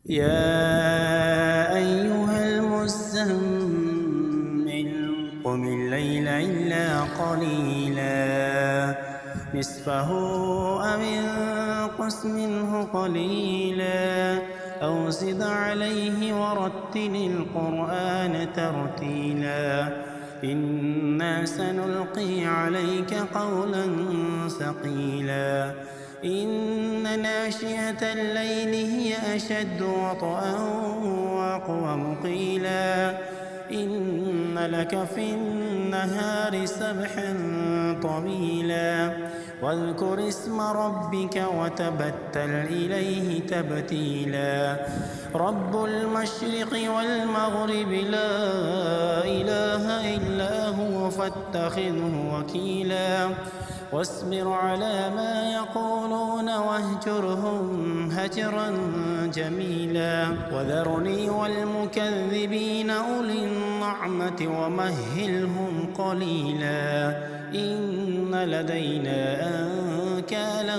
يا أيها المزمل قم الليل إلا قليلا نصفه أو انقص منه قليلا أو زد عليه ورتل القرآن ترتيلا إنا سنلقي عليك قولا ثقيلا إن ناشئة الليل هي أشد وطئا وأقوم قيلا إن لك في النهار سبحا طويلا واذكر اسم ربك وتبتل إليه تبتيلا رب المشرق والمغرب لا إله إلا هو فاتخذه وكيلا واصبر على ما يقولون واهجرهم هجرا جميلا وذرني والمكذبين أولي النعمة ومهلهم قليلا إن لدينا أنكالا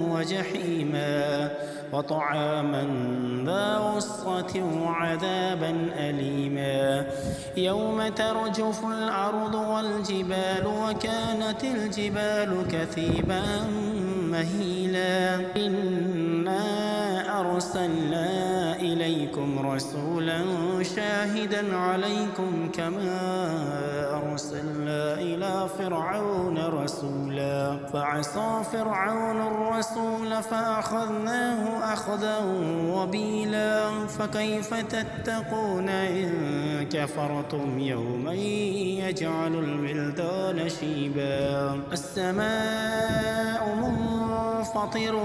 وجحيما وطعاما ذا غصة وعذابا أليما يوم ترجف الأرض والجبال وكانت الجبال كثيبا مهيلا إنا أرسلنا إليكم رسولا شاهدا عليكم كما أرسلنا إلى فرعون رسولا فعصى فرعون الرسول فأخذناه أخذا وبيلا فكيف تتقون إن كفرتم يوما يجعل الولدان شيبا السماء منفطر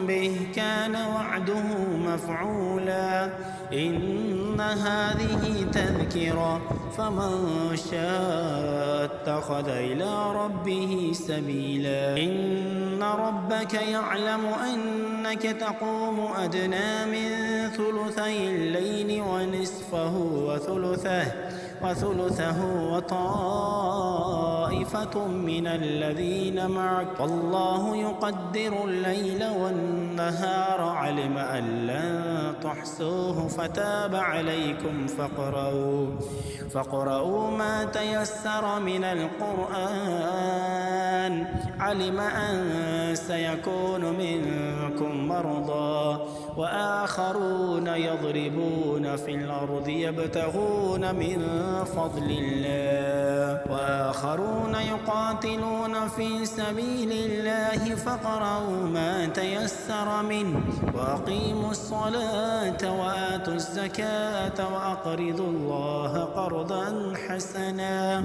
به كان وعده مفعولا إن هذه تذكرة فمن شاء اتخذ إلى ربه سبيلا إن ربك يعلم أنك تقوم أدنى من ثلثي الليل ونصفه وثلثه وطائفة من الذين معك والله يقدر الليل والنهار علم أن لن تحصوه فتاب عليكم فاقرؤوا ما تيسر من القرآن علم أن سيكون منكم مرضى وآخرون يضربون في الأرض يبتغون من فضل الله وآخرون يقاتلون في سبيل الله فاقرؤوا ما تيسر منه وأقيموا الصلاة وآتوا الزكاة وأقرضوا الله قرضا حسنا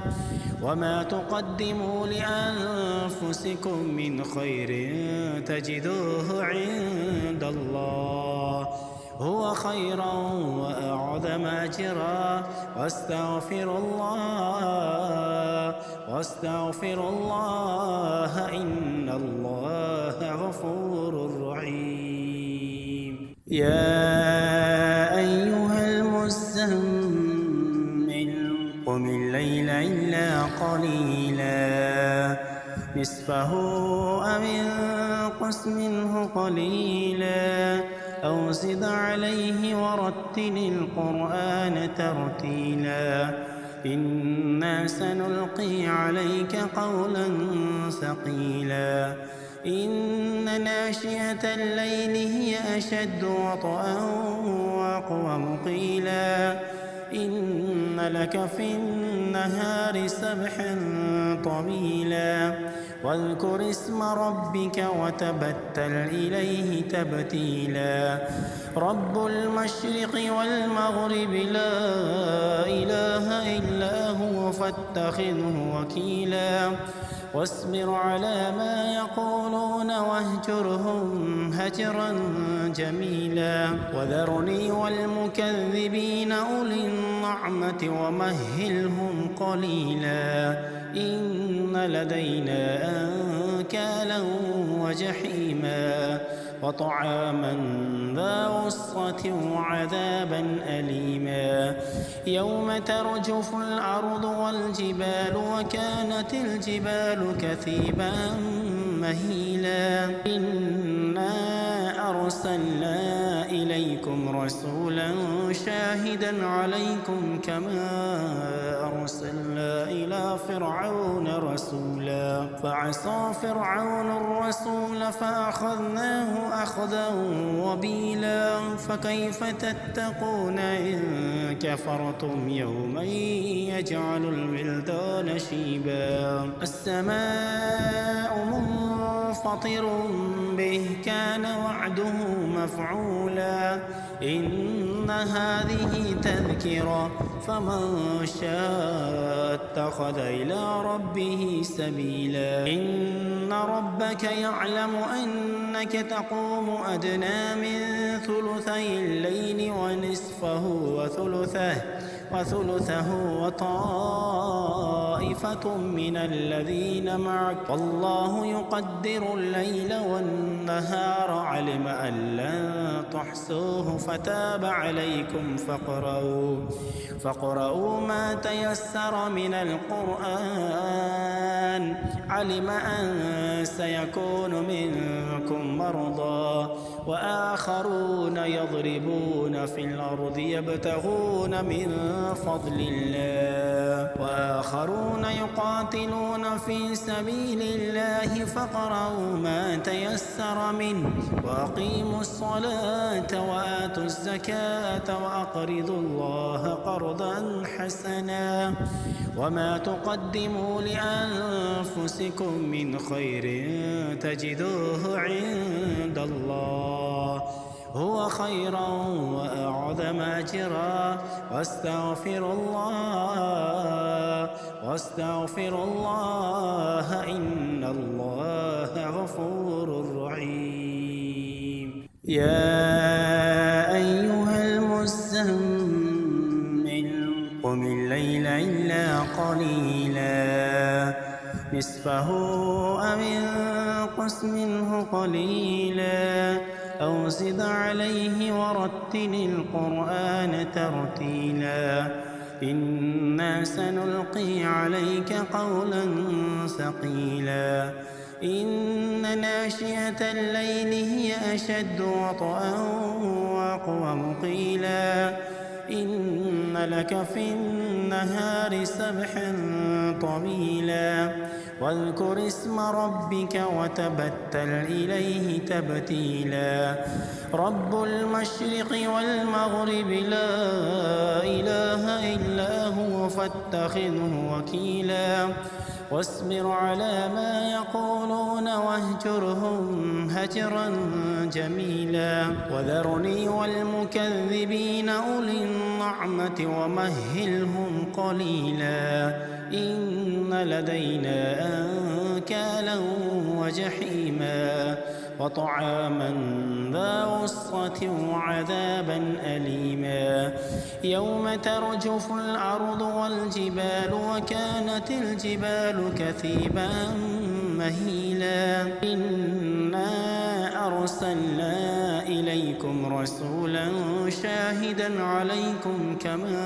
وما تقدموا لأنفسكم من خير تجدوه عند الله هو خيرا وأعظم أجرا واستغفر الله إن الله غفور رحيم يا أيها المزمل قم الليل إلا قليلا نصفه أو انقص منه قليلا أو زد عليه ورتل القرآن ترتيلا إنا سنلقي عليك قولا ثقيلا إن ناشئة الليل هي أشد وطئا وأقوم قيلا إن لك في النهار سبحا طويلا واذكر اسم ربك وتبتل إليه تبتيلا رب المشرق والمغرب لا إله إلا هو فاتخذه وكيلا واصبر على ما يقولون واهجرهم هجرا جميلا وذرني والمكذبين أولي النعمة ومهلهم قليلا إن لدينا أنكالا وجحيما وطعاما ذا غصة وعذابا أليما يوم ترجف الأرض والجبال وكانت الجبال كثيبا مهيلا إنا أرسلنا إليكم رسولا شاهدا عليكم كما أرسلنا إلى فرعون رسولا فعصى فرعون الرسول فأخذناه أخذا وبيلا فكيف تتقون إن كفرتم يوما يجعل الولدان شيبا السماء منفطر به كان وعده مفعولا إن هذه تذكرة فمن شاء اتخذ إلى ربه سبيلا إن ربك يعلم أنك تقوم أدنى من ثلثي الليل ونصفه وثلثه وطائفة من الذين معك والله يقدر الليل والنهار علم أن لن تحصوه فتاب عليكم فاقرؤوا ما تيسر من القرآن علم أن سيكون منكم مرضى وآخرون يضربون في الأرض يبتغون من فضل الله وآخرون يقاتلون في سبيل الله فاقرؤوا ما تيسر منه وأقيموا الصلاة وآتوا الزكاة وأقرضوا الله قرضا حسنا وما تقدموا لأنفسكم من خير تجدوه عند الله هو خيرا وأعظم أجرا واستغفر الله إن الله غفور رحيم يا أيها المزمل قم الليل إلا قليلا نصفه أو انقص منه قليلا أو زد عليه ورتل القرآن ترتيلا إنا سنلقي عليك قولا ثقيلا إن ناشئة الليل هي أشد وطئا وأقوم قيلا إن لك في النهار سبحا طويلا واذكر اسم ربك وتبتل إليه تبتيلا رب المشرق والمغرب لا إله إلا هو فاتخذه وكيلا واصبر على ما يقولون واهجرهم هجرا جميلا وذرني والمكذبين أولي النعمة ومهلهم قليلا إن لدينا أنكالا وجحيما وطعاما ذا غصة وعذابا أليما يوم ترجف الأرض والجبال وكانت الجبال كثيبا مهيلا إنا أرسلنا إليكم رسولا شاهدا عليكم كما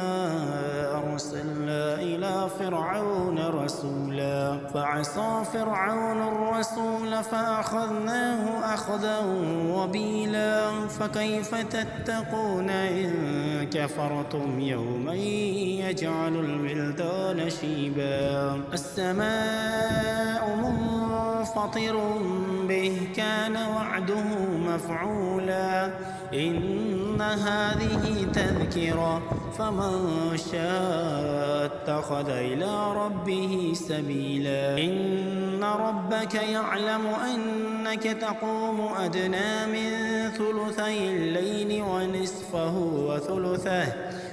أرسلنا إلى فرعون رسولا فعصى فرعون الرسول فأخذناه أخذا وبيلا فكيف تتقون إن كفرتم يوما يجعل الولدان شيبا السماء منفطر به كان وعده مفعولا إن هذه تذكرة فمن شاء اتخذ إلى ربه سبيلا إن ربك يعلم أنك تقوم أدنى من ثلثي الليل ونصفه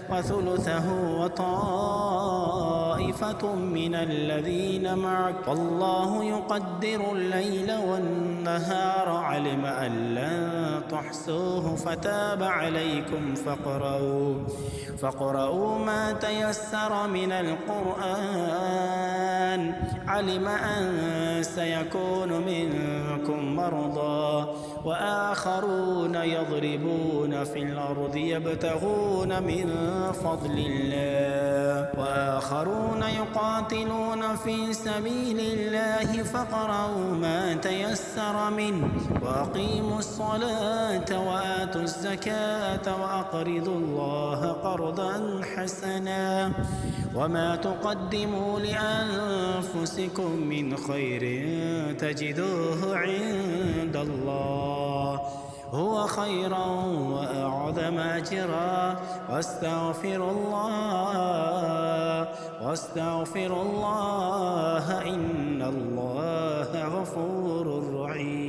وثلثه وطائفة من الذين معك والله يقدر الليل والنهار علم أن لن تحصوه فتاب عليكم فاقرؤوا ما تيسر من القرآن علم أن سيكون منكم مرضى وآخرون يضربون في الأرض يبتغون من فضل الله وآخرون يقاتلون في سبيل الله فاقرؤوا ما تيسر أيسر منه وأقيموا الصلاة وآتوا الزكاة وأقرضوا الله قرضا حسنا وما تقدموا لأنفسكم من خير تجدوه عند الله هو خيرا وأعظم أجرا واستغفر الله إن الله غفور رحيم.